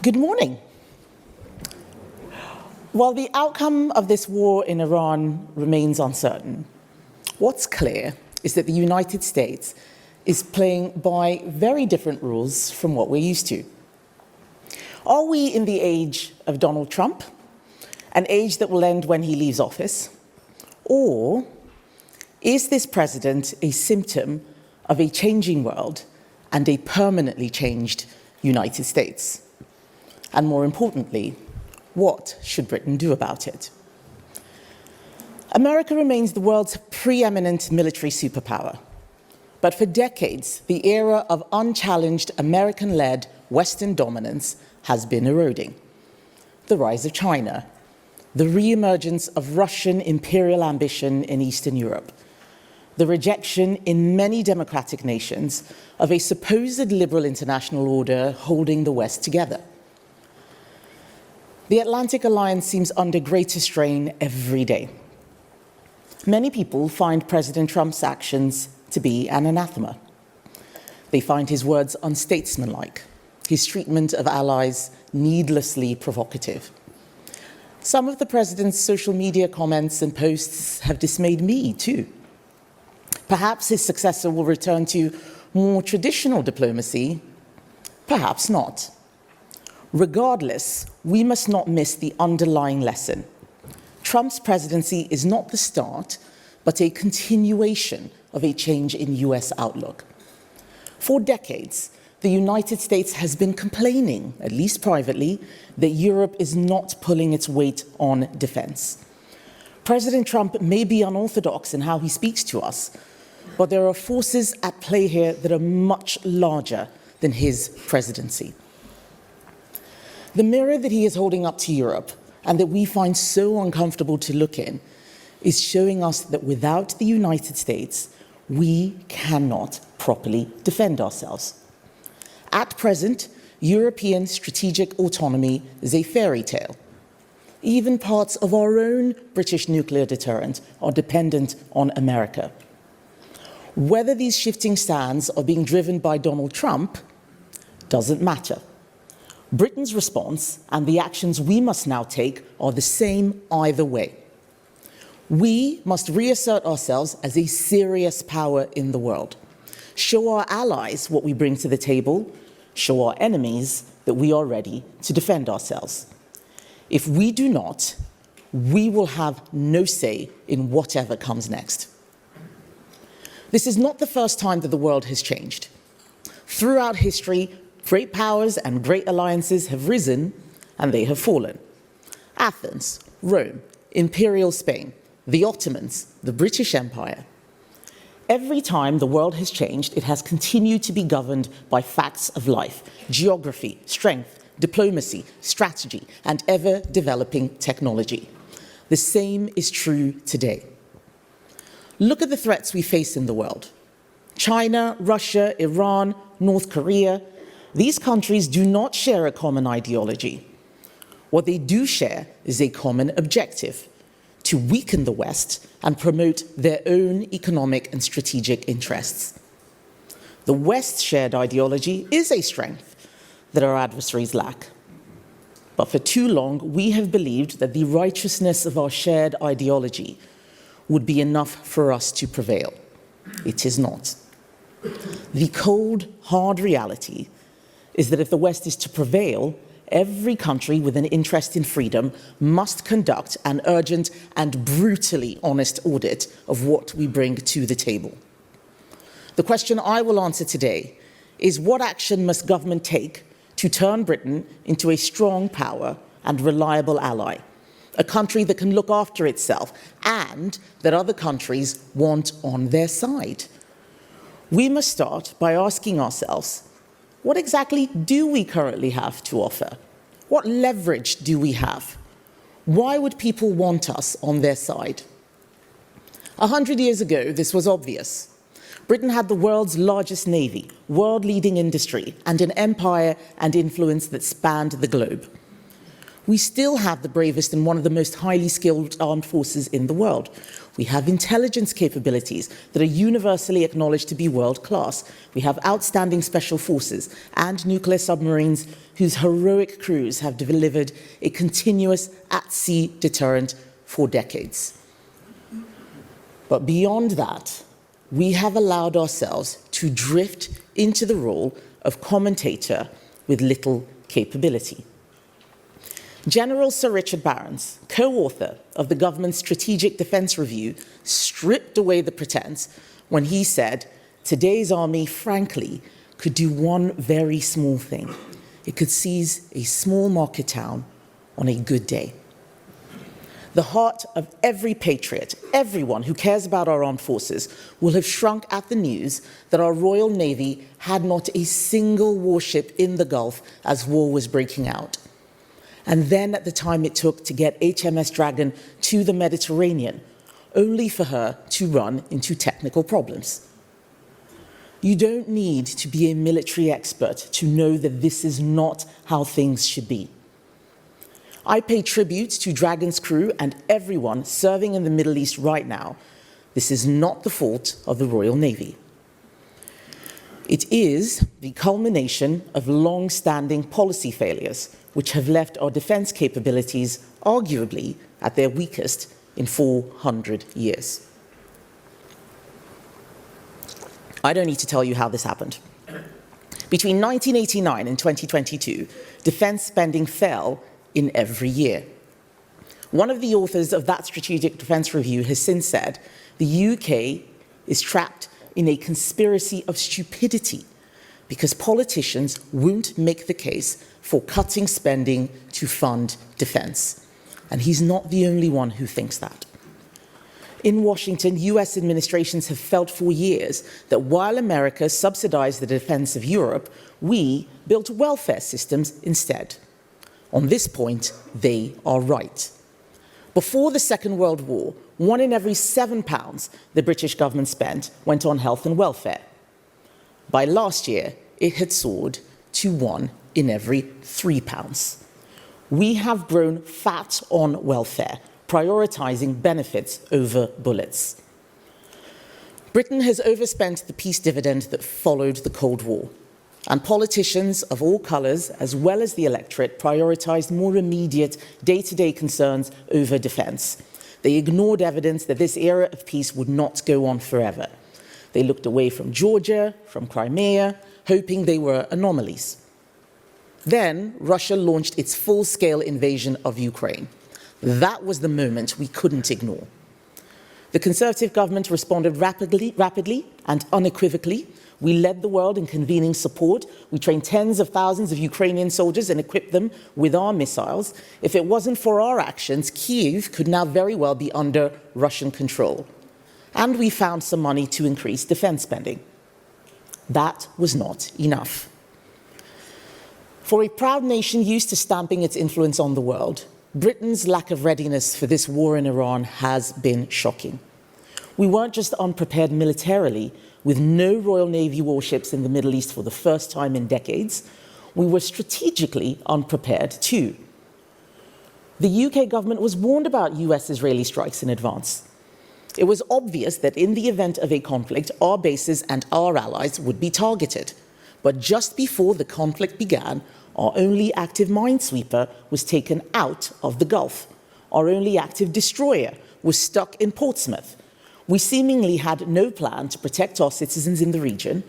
Good morning. While the outcome of this war in Iran remains uncertain, what's clear is that the United States is playing by very different rules from what we're used to. Are we in the age of Donald Trump, an age that will end when he leaves office? Or is this president a symptom of a changing world and a permanently changed United States? And more importantly, what should Britain do about it? America remains the world's preeminent military superpower. But for decades, the era of unchallenged American-led Western dominance has been eroding. The rise of China, the re-emergence of Russian imperial ambition in Eastern Europe, the rejection in many democratic nations of a supposed liberal international order holding the West together. The Atlantic Alliance seems under greater strain every day. Many people find President Trump's actions to be an anathema. They find his words unstatesmanlike, his treatment of allies needlessly provocative. Some of the president's social media comments and posts have dismayed me too. Perhaps his successor will return to more traditional diplomacy, perhaps not. Regardless, we must not miss the underlying lesson. Trump's presidency is not the start, but a continuation of a change in US outlook. For decades, the United States has been complaining, at least privately, that Europe is not pulling its weight on defense. President Trump may be unorthodox in how he speaks to us, but there are forces at play here that are much larger than his presidency. The mirror that he is holding up to Europe, and that we find so uncomfortable to look in, is showing us that without the United States, we cannot properly defend ourselves. At present, European strategic autonomy is a fairy tale. Even parts of our own British nuclear deterrent are dependent on America. Whether these shifting stands are being driven by Donald Trump doesn't matter. Britain's response and the actions we must now take are the same either way. We must reassert ourselves as a serious power in the world, show our allies what we bring to the table, show our enemies that we are ready to defend ourselves. If we do not, we will have no say in whatever comes next. This is not the first time that the world has changed. Throughout history, great powers and great alliances have risen and they have fallen. Athens, Rome, Imperial Spain, the Ottomans, the British Empire. Every time the world has changed, it has continued to be governed by facts of life, geography, strength, diplomacy, strategy, and ever-developing technology. The same is true today. Look at the threats we face in the world. China, Russia, Iran, North Korea. These countries do not share a common ideology. What they do share is a common objective: to weaken the West and promote their own economic and strategic interests. The West's shared ideology is a strength that our adversaries lack. But for too long, we have believed that the righteousness of our shared ideology would be enough for us to prevail. It is not. The cold, hard reality is that if the West is to prevail, every country with an interest in freedom must conduct an urgent and brutally honest audit of what we bring to the table. The question I will answer today is: what action must government take to turn Britain into a strong power and reliable ally, a country that can look after itself and that other countries want on their side? We must start by asking ourselves, what exactly do we currently have to offer? What leverage do we have? Why would people want us on their side? 100 years ago, this was obvious. Britain had the world's largest navy, world-leading industry, and an empire and influence that spanned the globe. We still have the bravest and one of the most highly skilled armed forces in the world. We have intelligence capabilities that are universally acknowledged to be world-class. We have outstanding special forces and nuclear submarines whose heroic crews have delivered a continuous at-sea deterrent for decades. But beyond that, we have allowed ourselves to drift into the role of commentator with little capability. General Sir Richard Barrons, co-author of the government's Strategic Defence Review, stripped away the pretense when he said, today's army, frankly, could do one very small thing. It could seize a small market town on a good day. The heart of every patriot, everyone who cares about our armed forces, will have shrunk at the news that our Royal Navy had not a single warship in the Gulf as war was breaking out. And then at the time it took to get HMS Dragon to the Mediterranean, only for her to run into technical problems. You don't need to be a military expert to know that this is not how things should be. I pay tribute to Dragon's crew and everyone serving in the Middle East right now. This is not the fault of the Royal Navy. It is the culmination of long-standing policy failures, which have left our defense capabilities arguably at their weakest in 400 years. I don't need to tell you how this happened. Between 1989 and 2022, defense spending fell in every year. One of the authors of that Strategic Defence Review has since said the UK is trapped in a conspiracy of stupidity because politicians won't make the case for cutting spending to fund defence. And he's not the only one who thinks that. In Washington, US administrations have felt for years that while America subsidized the defense of Europe, we built welfare systems instead. On this point, they are right. Before the Second World War, 1 in every £7 the British government spent went on health and welfare. By last year, it had soared to 1 in every £3. We have grown fat on welfare, prioritizing benefits over bullets. Britain has overspent the peace dividend that followed the Cold War, and politicians of all colours, as well as the electorate, prioritised more immediate day-to-day concerns over defence. They ignored evidence that this era of peace would not go on forever. They looked away from Georgia, from Crimea, hoping they were anomalies. Then Russia launched its full-scale invasion of Ukraine. That was the moment we couldn't ignore. The Conservative government responded rapidly and unequivocally. We led the world in convening support. We trained tens of thousands of Ukrainian soldiers and equipped them with our missiles. If it wasn't for our actions, Kyiv could now very well be under Russian control. And we found some money to increase defense spending. That was not enough. For a proud nation used to stamping its influence on the world, Britain's lack of readiness for this war in Iran has been shocking. We weren't just unprepared militarily, with no Royal Navy warships in the Middle East for the first time in decades. We were strategically unprepared too. The UK government was warned about US-Israeli strikes in advance. It was obvious that in the event of a conflict, our bases and our allies would be targeted. But just before the conflict began, our only active minesweeper was taken out of the Gulf. Our only active destroyer was stuck in Portsmouth. We seemingly had no plan to protect our citizens in the region.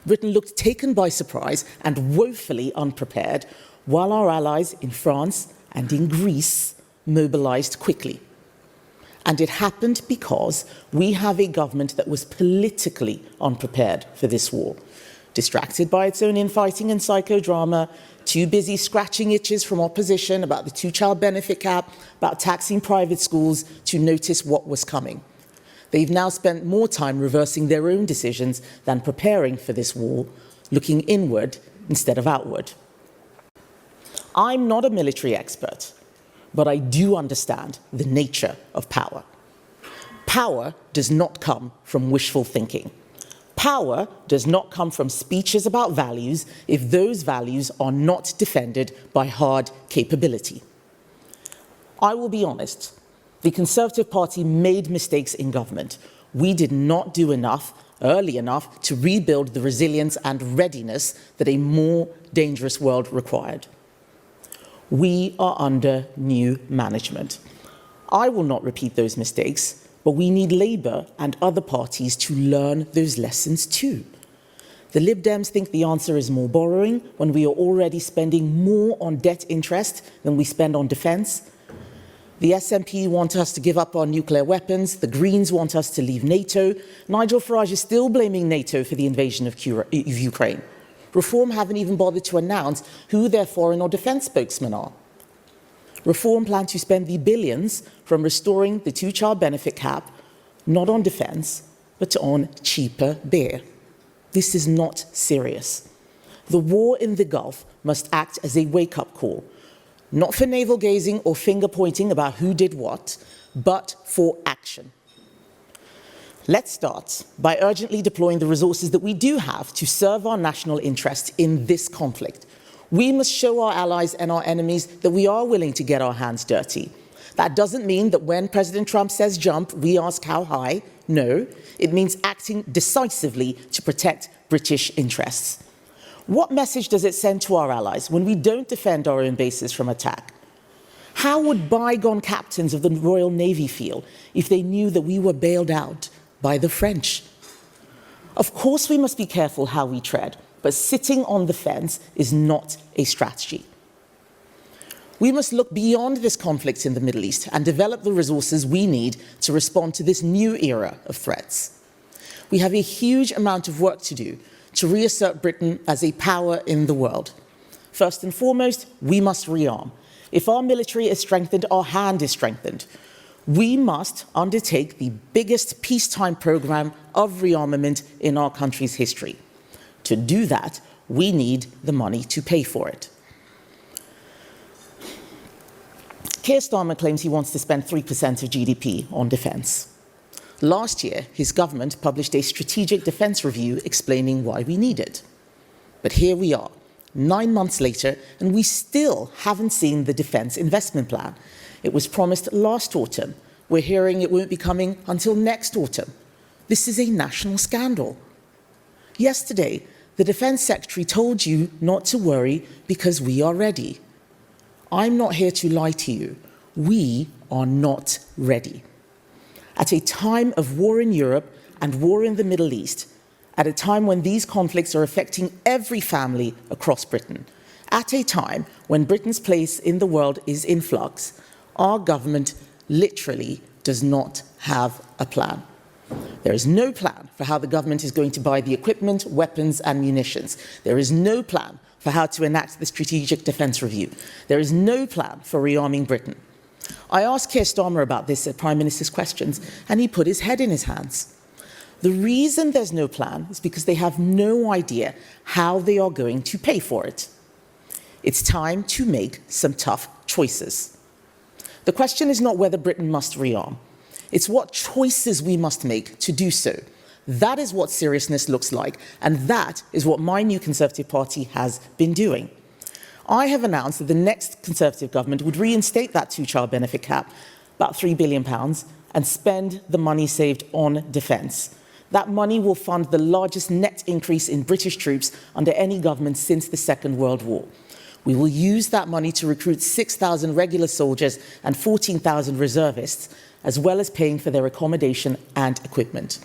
Britain looked taken by surprise and woefully unprepared, while our allies in France and in Greece mobilized quickly. And it happened because we have a government that was politically unprepared for this war, distracted by its own infighting and psychodrama, too busy scratching itches from opposition about the two-child benefit cap, about taxing private schools, to notice what was coming. They've now spent more time reversing their own decisions than preparing for this war, looking inward instead of outward. I'm not a military expert, but I do understand the nature of power. Power does not come from wishful thinking. Power does not come from speeches about values if those values are not defended by hard capability. I will be honest, the Conservative Party made mistakes in government. We did not do enough, early enough, to rebuild the resilience and readiness that a more dangerous world required. We are under new management. I will not repeat those mistakes, but we need Labour and other parties to learn those lessons too. The Lib Dems think the answer is more borrowing when we are already spending more on debt interest than we spend on defence. The SNP want us to give up our nuclear weapons. The Greens want us to leave NATO. Nigel Farage is still blaming NATO for the invasion of Ukraine. Reform haven't even bothered to announce who their foreign or defence spokesmen are. Reform plan to spend the billions from restoring the two-child benefit cap, not on defence, but on cheaper beer. This is not serious. The war in the Gulf must act as a wake-up call, not for navel-gazing or finger-pointing about who did what, but for action. Let's start by urgently deploying the resources that we do have to serve our national interest in this conflict. We must show our allies and our enemies that we are willing to get our hands dirty. That doesn't mean that when President Trump says jump, we ask how high. No, it means acting decisively to protect British interests. What message does it send to our allies when we don't defend our own bases from attack? How would bygone captains of the Royal Navy feel if they knew that we were bailed out by the French? Of course, we must be careful how we tread, but sitting on the fence is not a strategy. We must look beyond this conflict in the Middle East and develop the resources we need to respond to this new era of threats. We have a huge amount of work to do to reassert Britain as a power in the world. First and foremost, we must rearm. If our military is strengthened, our hand is strengthened. We must undertake the biggest peacetime program of rearmament in our country's history. To do that, we need the money to pay for it. Keir Starmer claims he wants to spend 3% of GDP on defence. Last year, his government published a strategic defence review explaining why we need it. But here we are, 9 months later, and we still haven't seen the defence investment plan. It was promised last autumn. We're hearing it won't be coming until next autumn. This is a national scandal. Yesterday, the Defence Secretary told you not to worry because we are ready. I'm not here to lie to you. We are not ready. At a time of war in Europe and war in the Middle East, at a time when these conflicts are affecting every family across Britain, at a time when Britain's place in the world is in flux, our government literally does not have a plan. There is no plan for how the government is going to buy the equipment, weapons and munitions. There is no plan for how to enact the Strategic Defence Review. There is no plan for rearming Britain. I asked Keir Starmer about this at Prime Minister's Questions, and he put his head in his hands. The reason there's no plan is because they have no idea how they are going to pay for it. It's time to make some tough choices. The question is not whether Britain must rearm. It's what choices we must make to do so. That is what seriousness looks like, and that is what my new Conservative Party has been doing. I have announced that the next Conservative government would reinstate that two-child benefit cap, about £3 billion, and spend the money saved on defence. That money will fund the largest net increase in British troops under any government since the Second World War. We will use that money to recruit 6,000 regular soldiers and 14,000 reservists, as well as paying for their accommodation and equipment.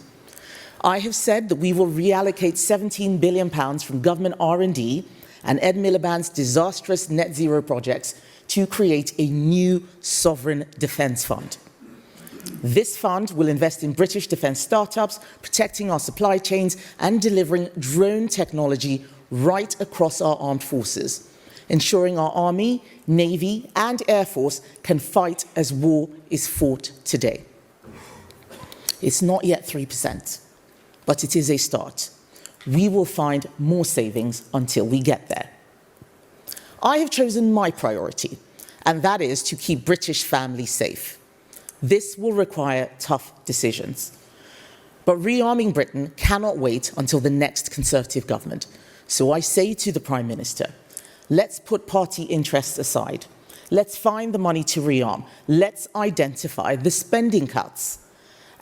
I have said that we will reallocate £17 billion from government R&D and Ed Miliband's disastrous net zero projects to create a new sovereign defence fund. This fund will invest in British defence startups, protecting our supply chains and delivering drone technology right across our armed forces, ensuring our Army, Navy and Air Force can fight as war is fought today. It's not yet 3%, but it is a start. We will find more savings until we get there. I have chosen my priority, and that is to keep British families safe. This will require tough decisions. But rearming Britain cannot wait until the next Conservative government. So I say to the Prime Minister, let's put party interests aside. Let's find the money to rearm. Let's identify the spending cuts.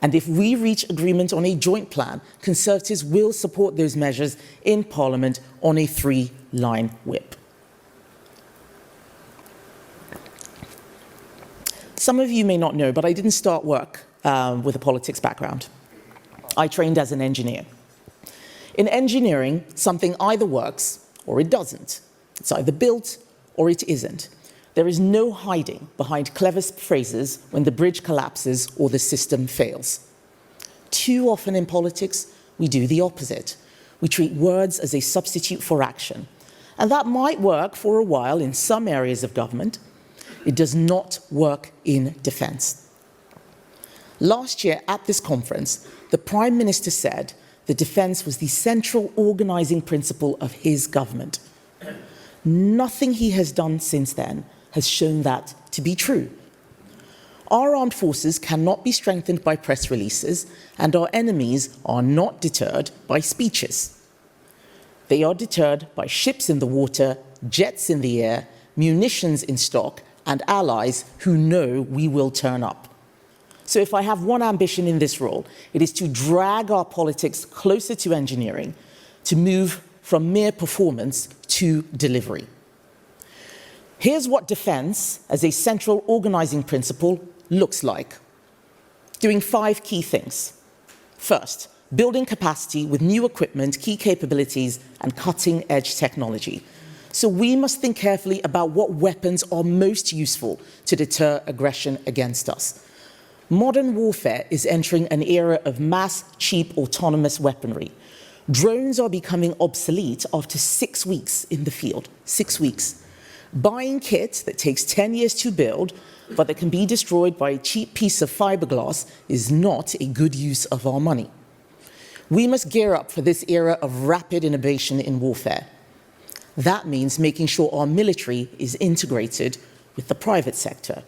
And if we reach agreement on a joint plan, Conservatives will support those measures in Parliament on a 3-line whip. Some of you may not know, but I didn't start work with a politics background. I trained as an engineer. In engineering, something either works or it doesn't. It's either built or it isn't. There is no hiding behind clever phrases when the bridge collapses or the system fails. Too often in politics, we do the opposite. We treat words as a substitute for action. And that might work for a while in some areas of government. It does not work in defence. Last year at this conference, the Prime Minister said that defence was the central organising principle of his government. Nothing he has done since then has shown that to be true. Our armed forces cannot be strengthened by press releases, and our enemies are not deterred by speeches. They are deterred by ships in the water, jets in the air, munitions in stock, and allies who know we will turn up. So if I have one ambition in this role, it is to drag our politics closer to engineering, to move from mere performance to delivery. Here's what defence, as a central organising principle, looks like. Doing 5 key things. First, building capacity with new equipment, key capabilities, and cutting-edge technology. So we must think carefully about what weapons are most useful to deter aggression against us. Modern warfare is entering an era of mass, cheap, autonomous weaponry. Drones are becoming obsolete after 6 weeks in the field. 6 weeks. Buying kit that takes 10 years to build, but that can be destroyed by a cheap piece of fiberglass, is not a good use of our money. We must gear up for this era of rapid innovation in warfare. That means making sure our military is integrated with the private sector.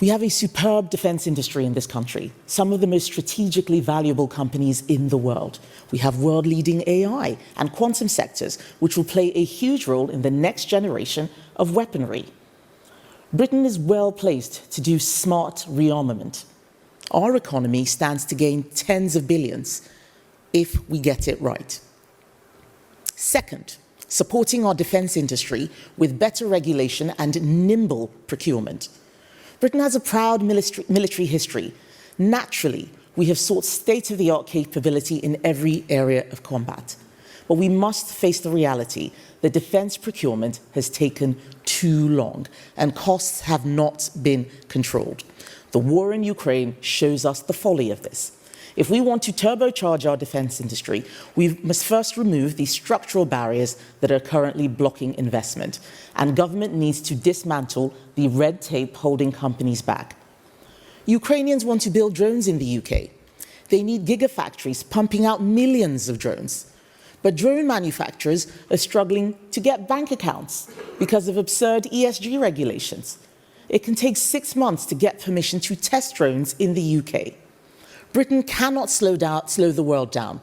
We have a superb defence industry in this country, some of the most strategically valuable companies in the world. We have world-leading AI and quantum sectors, which will play a huge role in the next generation of weaponry. Britain is well placed to do smart rearmament. Our economy stands to gain tens of billions if we get it right. Second, supporting our defence industry with better regulation and nimble procurement. Britain has a proud military history. Naturally, we have sought state-of-the-art capability in every area of combat. But we must face the reality that defence procurement has taken too long, and costs have not been controlled. The war in Ukraine shows us the folly of this. If we want to turbocharge our defence industry, we must first remove the structural barriers that are currently blocking investment, and government needs to dismantle the red tape holding companies back. Ukrainians want to build drones in the UK. They need gigafactories pumping out millions of drones. But drone manufacturers are struggling to get bank accounts because of absurd ESG regulations. It can take 6 months to get permission to test drones in the UK. Britain cannot slow the world down.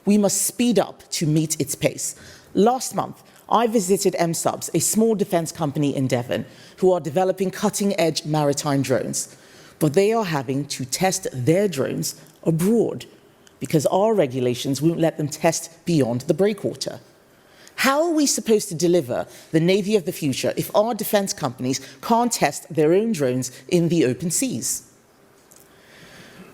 We must speed up to meet its pace. Last month, I visited MSubs, a small defence company in Devon, who are developing cutting-edge maritime drones. But they are having to test their drones abroad because our regulations won't let them test beyond the breakwater. How are we supposed to deliver the Navy of the future if our defence companies can't test their own drones in the open seas?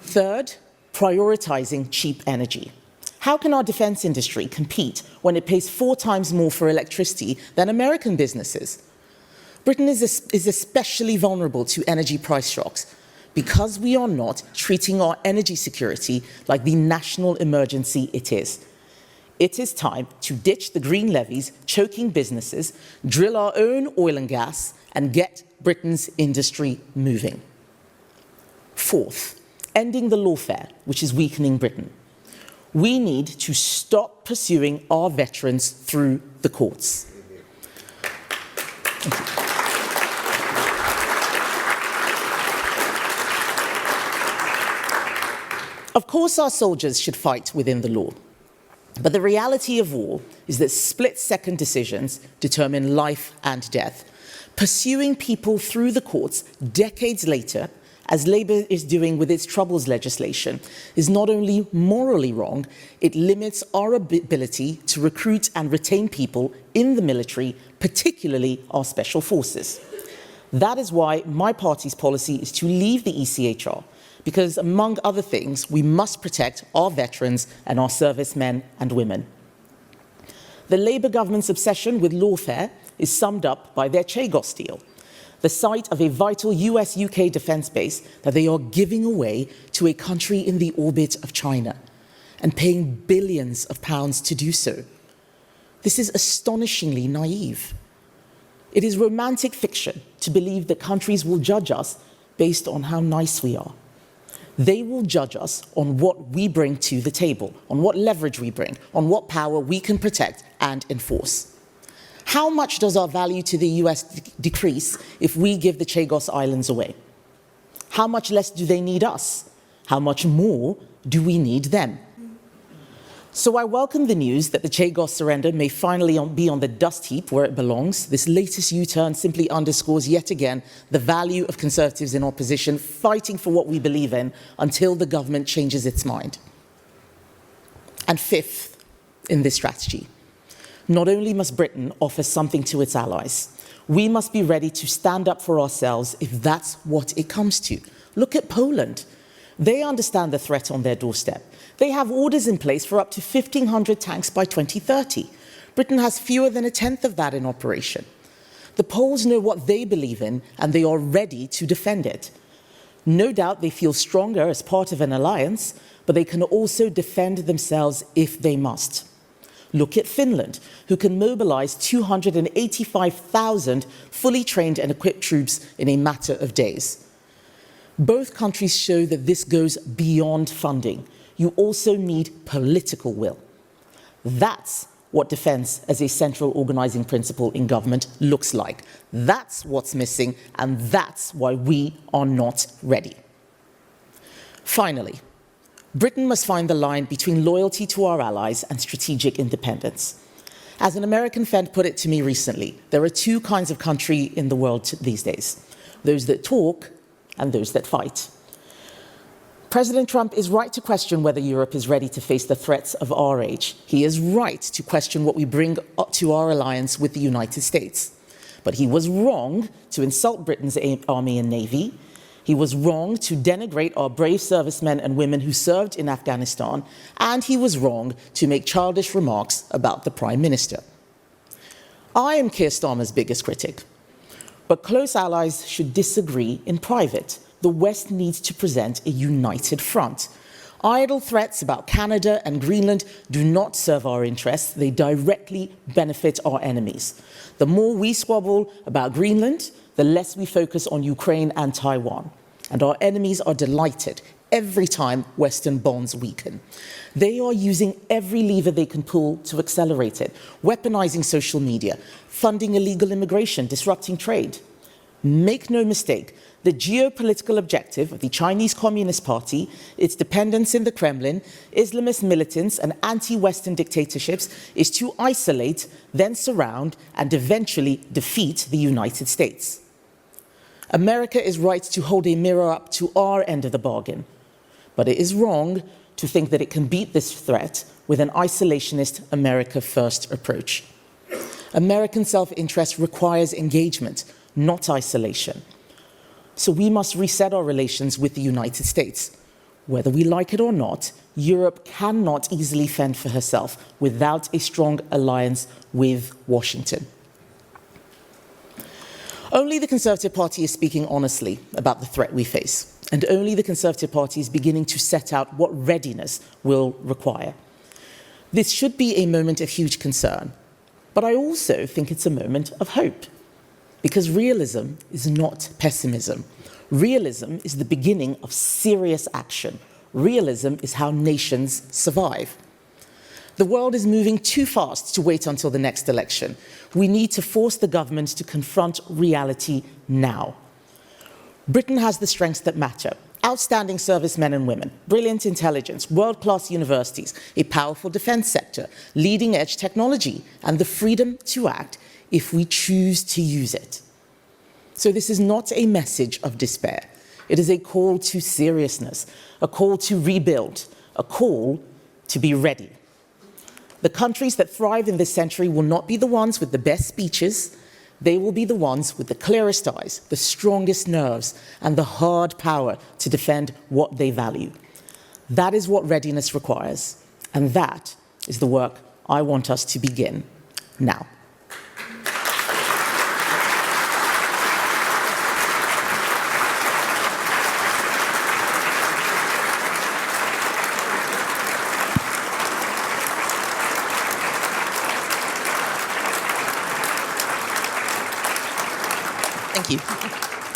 Third, prioritising cheap energy. How can our defence industry compete when it pays 4 times more for electricity than American businesses? Britain is especially vulnerable to energy price shocks because we are not treating our energy security like the national emergency it is. It is time to ditch the green levies, choking businesses, drill our own oil and gas, and get Britain's industry moving. Fourth, ending the lawfare, which is weakening Britain. We need to stop pursuing our veterans through the courts. Thank you. Of course, our soldiers should fight within the law. But the reality of war is that split-second decisions determine life and death. Pursuing people through the courts decades later, as Labour is doing with its Troubles legislation, is not only morally wrong, it limits our ability to recruit and retain people in the military, particularly our special forces. That is why my party's policy is to leave the ECHR, because among other things, we must protect our veterans and our servicemen and women. The Labour government's obsession with lawfare is summed up by their Chagos deal, the site of a vital US-UK defence base that they are giving away to a country in the orbit of China and paying billions of pounds to do so. This is astonishingly naive. It is romantic fiction to believe that countries will judge us based on how nice we are. They will judge us on what we bring to the table, on what leverage we bring, on what power we can protect and enforce. How much does our value to the US decrease if we give the Chagos Islands away? How much less do they need us? How much more do we need them? So I welcome the news that the Chagos surrender may finally be on the dust heap where it belongs. This latest U-turn simply underscores yet again the value of Conservatives in opposition fighting for what we believe in until the government changes its mind. And fifth in this strategy, not only must Britain offer something to its allies, we must be ready to stand up for ourselves if that's what it comes to. Look at Poland. They understand the threat on their doorstep. They have orders in place for up to 1,500 tanks by 2030. Britain has fewer than a tenth of that in operation. The Poles know what they believe in, and they are ready to defend it. No doubt they feel stronger as part of an alliance, but they can also defend themselves if they must. Look at Finland, who can mobilize 285,000 fully trained and equipped troops in a matter of days. Both countries show that this goes beyond funding. You also need political will. That's what defense as a central organizing principle in government looks like. That's what's missing, and that's why we are not ready. Finally, Britain must find the line between loyalty to our allies and strategic independence. As an American friend put it to me recently, there are two kinds of country in the world these days: those that talk and those that fight. President Trump is right to question whether Europe is ready to face the threats of our age. He is right to question what we bring to our alliance with the United States. But he was wrong to insult Britain's army and navy. He was wrong to denigrate our brave servicemen and women who served in Afghanistan. And he was wrong to make childish remarks about the Prime Minister. I am Keir Starmer's biggest critic. But close allies should disagree in private. The West needs to present a united front. Idle threats about Canada and Greenland do not serve our interests. They directly benefit our enemies. The more we squabble about Greenland, the less we focus on Ukraine and Taiwan. And our enemies are delighted every time Western bonds weaken. They are using every lever they can pull to accelerate it, weaponizing social media, funding illegal immigration, disrupting trade. Make no mistake, the geopolitical objective of the Chinese Communist Party, its dependence in the Kremlin, Islamist militants and anti-Western dictatorships is to isolate, then surround and eventually defeat the United States. America is right to hold a mirror up to our end of the bargain, but it is wrong to think that it can beat this threat with an isolationist America First approach. American self-interest requires engagement, not isolation. So we must reset our relations with the United States. Whether we like it or not, Europe cannot easily fend for herself without a strong alliance with Washington. Only the Conservative Party is speaking honestly about the threat we face, and only the Conservative Party is beginning to set out what readiness will require. This should be a moment of huge concern, but I also think it's a moment of hope. Because realism is not pessimism. Realism is the beginning of serious action. Realism is how nations survive. The world is moving too fast to wait until the next election. We need to force the government to confront reality now. Britain has the strengths that matter: outstanding servicemen and women, brilliant intelligence, world-class universities, a powerful defense sector, leading-edge technology, and the freedom to act if we choose to use it. So this is not a message of despair. It is a call to seriousness, a call to rebuild, a call to be ready. The countries that thrive in this century will not be the ones with the best speeches. They will be the ones with the clearest eyes, the strongest nerves, and the hard power to defend what they value. That is what readiness requires, and that is the work I want us to begin now. Thank you.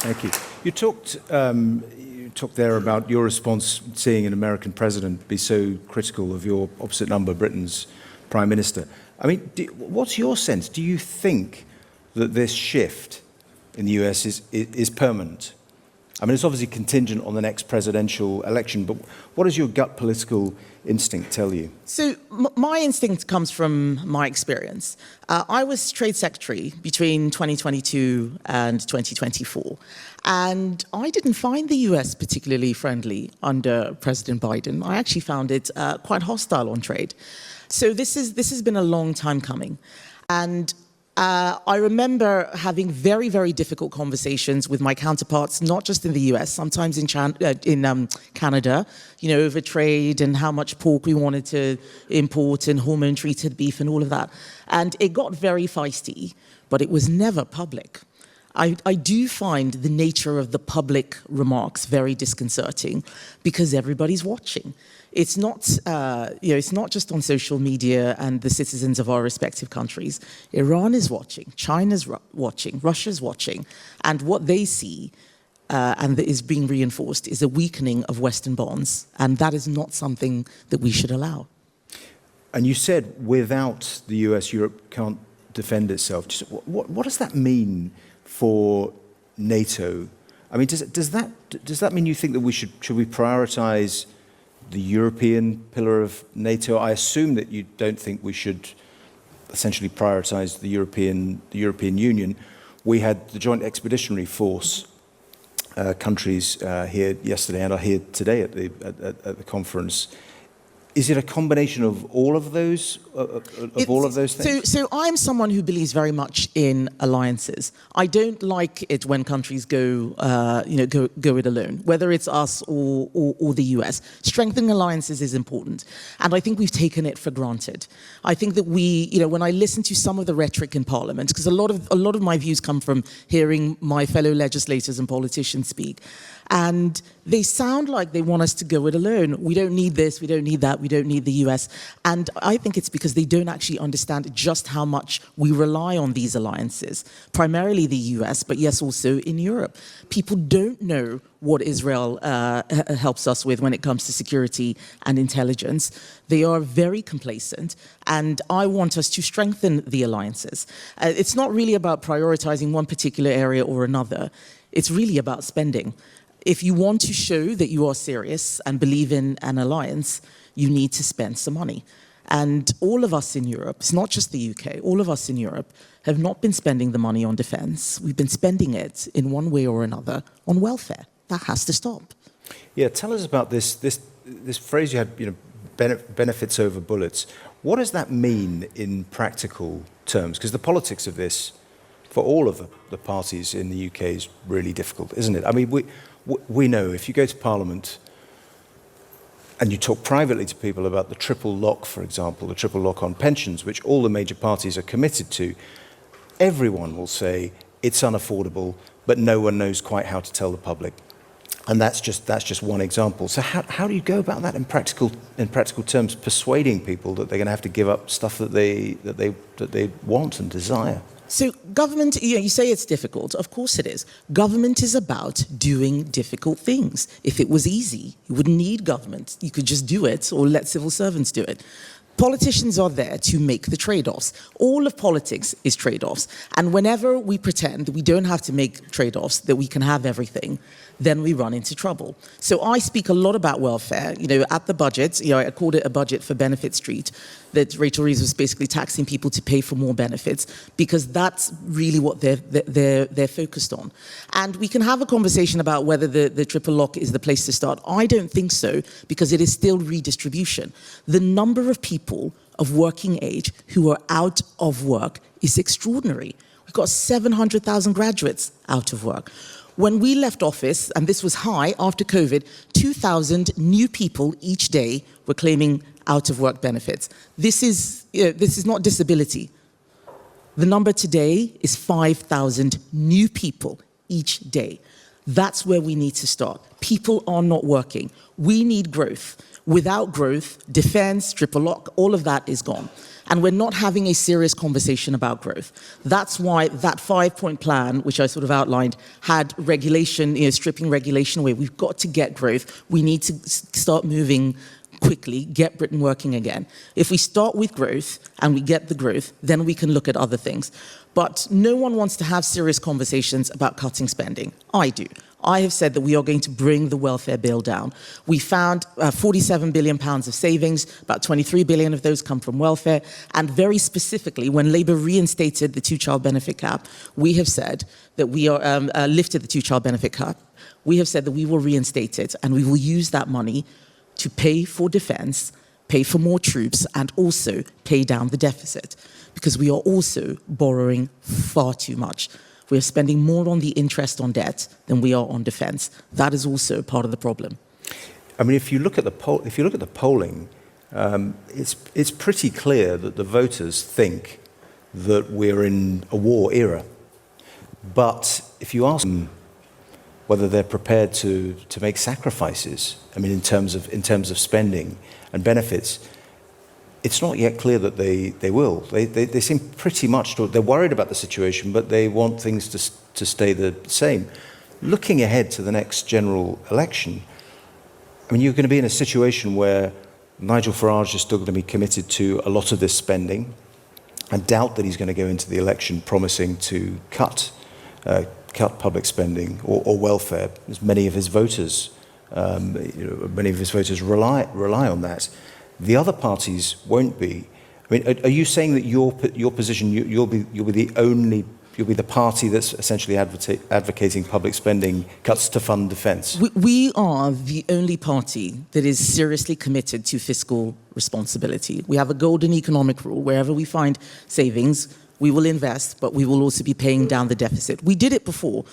Thank you. You talked there about your response, seeing an American president be so critical of your opposite number, Britain's Prime Minister. I mean, what's your sense? Do you think that this shift in the US is permanent? I mean, it's obviously contingent on the next presidential election, but what does your gut political instinct tell you? So my instinct comes from my experience. I was Trade Secretary between 2022 and 2024, and I didn't find the US particularly friendly under President Biden. I actually found it quite hostile on trade. So this has been a long time coming. And I remember having very, very difficult conversations with my counterparts, not just in the US, sometimes in Canada, over trade and how much pork we wanted to import and hormone-treated beef and all of that. And it got very feisty, but it was never public. I do find the nature of the public remarks very disconcerting because everybody's watching. It's not, it's not just on social media and the citizens of our respective countries. Iran is watching, China's watching, Russia's watching, and what they see and that is being reinforced is a weakening of Western bonds, and that is not something that we should allow. And you said without the US, Europe can't defend itself. Just what does that mean for NATO? I mean, does that mean you think that should we prioritize the European pillar of NATO? I assume that you don't think we should essentially prioritize the European Union. We had the Joint Expeditionary Force countries here yesterday and are here today at the conference. Is it a combination of all of those things? So I'm someone who believes very much in alliances. I don't like it when countries go it alone, whether it's us or the US. Strengthening alliances is important, and I think we've taken it for granted. I think that when I listen to some of the rhetoric in Parliament, because a lot of my views come from hearing my fellow legislators and politicians speak, and they sound like they want us to go it alone. We don't need this, we don't need that, we don't need the US. And I think it's because they don't actually understand just how much we rely on these alliances, primarily the US, but yes, also in Europe. People don't know what Israel helps us with when it comes to security and intelligence. They are very complacent, and I want us to strengthen the alliances. It's not really about prioritizing one particular area or another. It's really about spending. If you want to show that you are serious and believe in an alliance, you need to spend some money. And all of us in Europe, it's not just the UK, all of us in Europe have not been spending the money on defense. We've been spending it in one way or another on welfare. That has to stop. Yeah, tell us about this phrase you had, benefits over bullets. What does that mean in practical terms? Because the politics of this, for all of the parties in the UK, is really difficult, isn't it? I mean, we know if you go to Parliament and you talk privately to people about the triple lock, for example, the triple lock on pensions, which all the major parties are committed to, everyone will say it's unaffordable, but no one knows quite how to tell the public. And that's just one example. So how do you go about that in practical terms, persuading people that they're going to have to give up stuff that they want and desire? So government, you say it's difficult. Of course it is. Government is about doing difficult things. If it was easy, you wouldn't need government. You could just do it or let civil servants do it. Politicians are there to make the trade-offs. All of politics is trade-offs. And whenever we pretend that we don't have to make trade-offs, that we can have everything, then we run into trouble. So I speak a lot about welfare. At the budget, I called it a budget for Benefit Street. that Rachel Reeves was basically taxing people to pay for more benefits, because that's really what they're focused on. And we can have a conversation about whether the triple lock is the place to start. I don't think so, because it is still redistribution. The number of people of working age who are out of work is extraordinary. We've got 700,000 graduates out of work. When we left office, and this was high after COVID, 2,000 new people each day were claiming out-of-work benefits. This is not disability. The number today is 5,000 new people each day. That's where we need to start. People are not working. We need growth. Without growth, defense, triple lock, all of that is gone. And we're not having a serious conversation about growth. That's why that 5-point plan, which I sort of outlined, had regulation, stripping regulation away. We've got to get growth. We need to start moving quickly, get Britain working again. If we start with growth and we get the growth, then we can look at other things. But no one wants to have serious conversations about cutting spending. I do. I have said that we are going to bring the welfare bill down. We found £47 billion of savings, about 23 billion of those come from welfare, and very specifically, when Labour reinstated the two-child benefit cap, we have said that we are lifted the two-child benefit cap. We have said that we will reinstate it, and we will use that money to pay for defence, pay for more troops, and also pay down the deficit, because we are also borrowing far too much. We are spending more on the interest on debt than we are on defence. That is also part of the problem. I mean, if you look at the polling, it's pretty clear that the voters think that we're in a war era. But if you ask them whether they're prepared to make sacrifices, I mean, in terms of spending and benefits, it's not yet clear that they will. They seem pretty much they're worried about the situation, but they want things to stay the same. Looking ahead to the next general election, I mean, you're going to be in a situation where Nigel Farage is still going to be committed to a lot of this spending. I doubt that he's going to go into the election promising to cut public spending or welfare, as many of his voters, rely on that. The other parties won't be. I mean, are you saying that your position, you'll be the party that's essentially advocating public spending cuts to fund defence? We are the only party that is seriously committed to fiscal responsibility. We have a golden economic rule. Wherever we find savings, we will invest, but we will also be paying down the deficit. We did it before.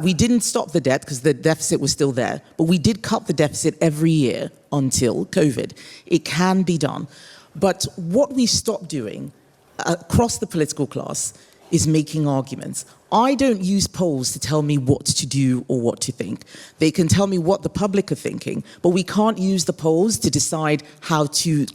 We didn't stop the debt because the deficit was still there, but we did cut the deficit every year until COVID. It can be done. But what we stopped doing across the political class is making arguments. I don't use polls to tell me what to do or what to think. They can tell me what the public are thinking, but we can't use the polls to decide how to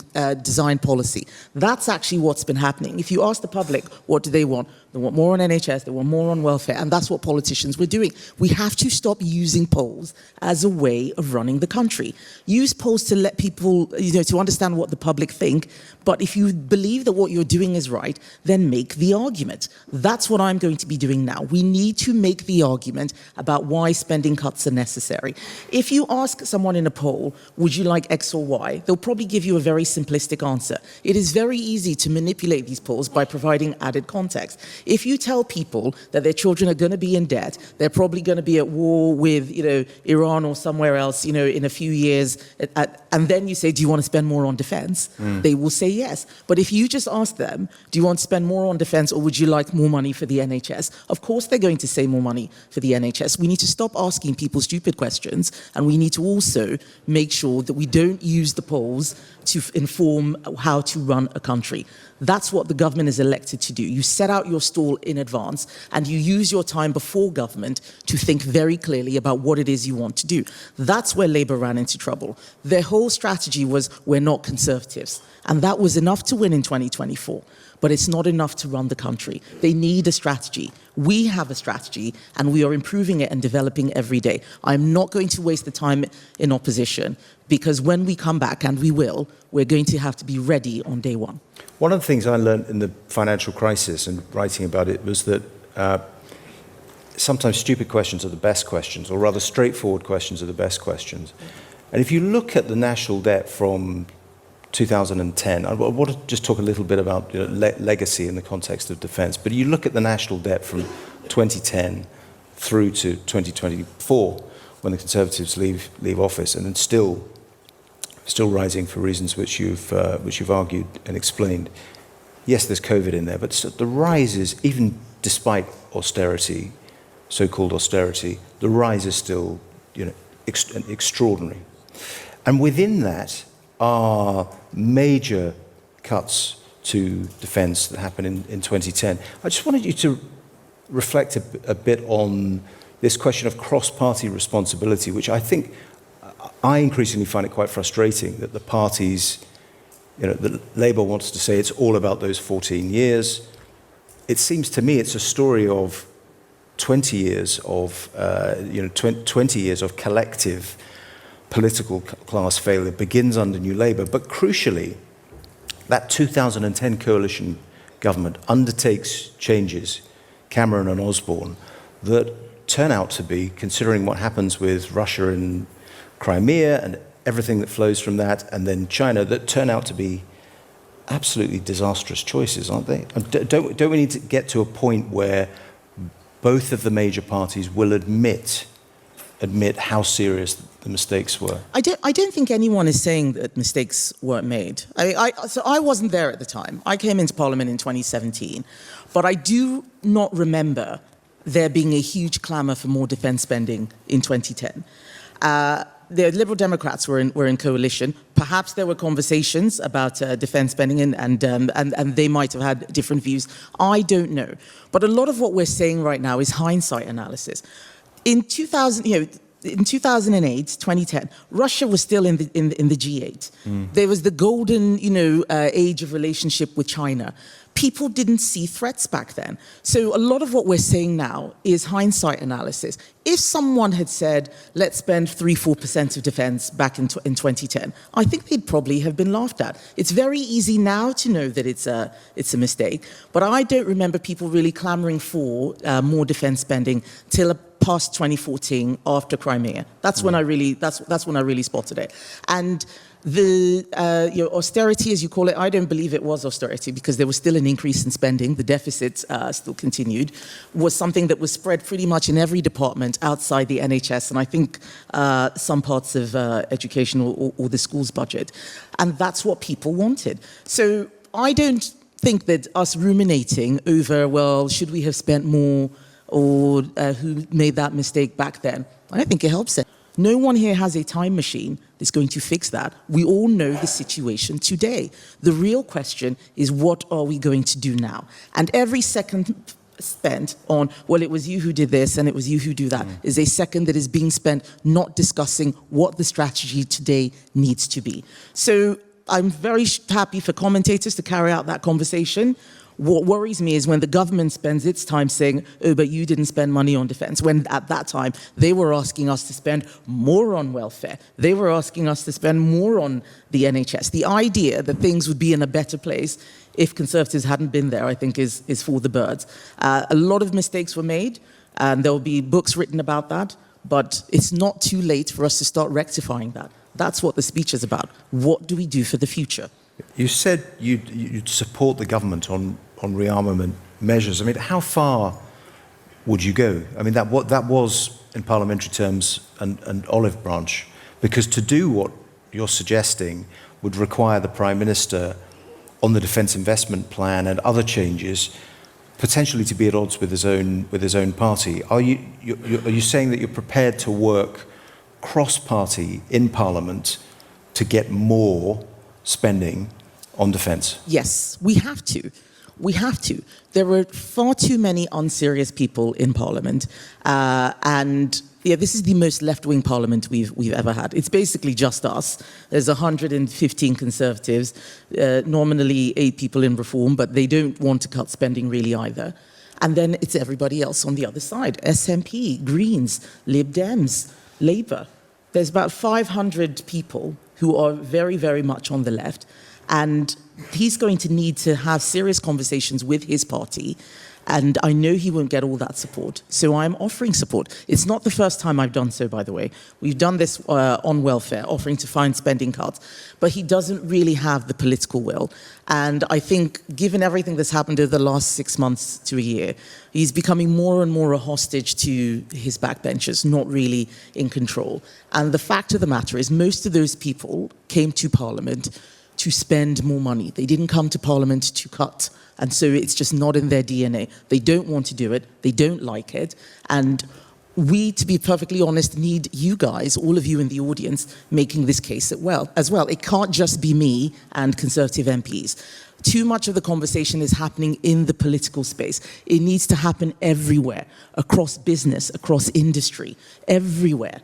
design policy. That's actually what's been happening. If you ask the public, what do they want? They want more on NHS, they want more on welfare, and that's what politicians were doing. We have to stop using polls as a way of running the country. Use polls to let people, to understand what the public think, but if you believe that what you're doing is right, then make the argument. That's what I'm going to be doing now. We need to make the argument about why spending cuts are necessary. If you ask someone in a poll, would you like X or Y, they'll probably give you a very simplistic answer. It is very easy to manipulate these polls by providing added context. If you tell people that their children are going to be in debt, they're probably going to be at war with, Iran or somewhere else, in a few years, and then you say, do you want to spend more on defense? They will say yes. But if you just ask them, do you want to spend more on defense or would you like more money for the NHS? Of course they're going to say more money for the NHS. We need to stop asking people stupid questions, and we need to also make sure that we don't use the polls to inform how to run a country. That's what the government is elected to do. You set out your stall in advance and you use your time before government to think very clearly about what it is you want to do. That's where Labour ran into trouble. Their whole strategy was, we're not Conservatives. And that was enough to win in 2024. But it's not enough to run the country. They need a strategy. We have a strategy, and we are improving it and developing every day. I'm not going to waste the time in opposition, because when we come back, and we will, we're going to have to be ready on day one. One of the things I learned in the financial crisis and writing about it was that sometimes stupid questions are the best questions, or rather straightforward questions are the best questions. And if you look at the national debt from 2010. I want to just talk a little bit about legacy in the context of defence. But you look at the national debt from 2010 through to 2024, when the Conservatives leave office, and it's still rising for reasons which you've argued and explained. Yes, there's COVID in there, but the rise is, even despite austerity, so-called austerity, the rise is still extraordinary. And within that are major cuts to defence that happened in 2010. I just wanted you to reflect a bit on this question of cross-party responsibility, which I think I increasingly find it quite frustrating that the parties, that Labour wants to say it's all about those 14 years. It seems to me it's a story of 20 years of 20 years of collective political class failure begins under New Labour, but crucially, that 2010 coalition government undertakes changes, Cameron and Osborne, that turn out to be, considering what happens with Russia and Crimea and everything that flows from that, and then China, that turn out to be absolutely disastrous choices, aren't they? Don't we need to get to a point where both of the major parties will admit how serious the mistakes were? I don't think anyone is saying that mistakes weren't made. So I wasn't there at the time. I came into Parliament in 2017, but I do not remember there being a huge clamour for more defence spending in 2010. The Liberal Democrats were in coalition. Perhaps there were conversations about defence spending, and they might have had different views. I don't know. But a lot of what we're saying right now is hindsight analysis. In 2008, 2010, Russia was still in the G8. There was the golden, age of relationship with China. People didn't see threats back then. So a lot of what we're saying now is hindsight analysis. If someone had said, let's spend 3-4% of defense back in 2010, I think they'd probably have been laughed at. It's very easy now to know that it's a mistake, but I don't remember people really clamoring for more defense spending till past 2014 after Crimea. That's when I really spotted it. And the austerity, as you call it, I don't believe it was austerity because there was still an increase in spending. The deficit still continued. Was something that was spread pretty much in every department outside the NHS and I think some parts of education or the school's budget. And that's what people wanted. So I don't think that us ruminating over, well, should we have spent more or who made that mistake back then, I don't think it helps it. No one here has a time machine that's going to fix that. We all know the situation today. The real question is, what are we going to do now? And every second spent on, well, it was you who did this and it was you who do that, is a second that is being spent not discussing what the strategy today needs to be. So I'm very happy for commentators to carry out that conversation. What worries me is when the government spends its time saying, oh, but you didn't spend money on defense, when at that time they were asking us to spend more on welfare. They were asking us to spend more on the NHS. The idea that things would be in a better place if Conservatives hadn't been there, I think, is for the birds. A lot of mistakes were made, and there will be books written about that, but it's not too late for us to start rectifying that. That's what the speech is about. What do we do for the future? You said you'd support the government on rearmament measures. I mean, how far would you go? I mean, that was, in parliamentary terms, an olive branch, because to do what you're suggesting would require the Prime Minister on the defence investment plan and other changes potentially to be at odds with his own party. Are you saying that you're prepared to work cross-party in Parliament to get more spending on defence? Yes, we have to. We have to. There were far too many unserious people in Parliament, and this is the most left-wing Parliament we've ever had. It's basically just us. There's 115 Conservatives, nominally 8 people in Reform, but they don't want to cut spending really either. And then it's everybody else on the other side: SNP, Greens, Lib Dems, Labour. There's about 500 people who are very, very much on the left, and he's going to need to have serious conversations with his party And I know he won't get all that support, so I'm offering support. It's not the first time I've done so, by the way. We've done this on welfare, offering to fund spending cuts, but he doesn't really have the political will. And I think, given everything that's happened over the last 6 months to a year, he's becoming more and more a hostage to his backbenchers, not really in control. And the fact of the matter is, most of those people came to Parliament to spend more money. They didn't come to Parliament to cut. And so it's just not in their DNA. They don't want to do it. They don't like it. And we, to be perfectly honest, need you guys, all of you in the audience, making this case as well. It can't just be me and Conservative MPs. Too much of the conversation is happening in the political space. It needs to happen everywhere, across business, across industry, everywhere.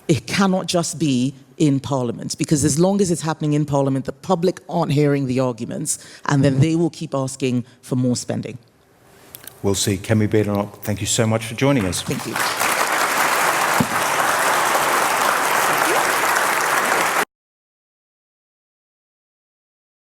It cannot just be in Parliament, because as long as it's happening in Parliament, the public aren't hearing the arguments, and then they will keep asking for more spending. We'll see. Kemi, thank you so much for joining us. Thank you.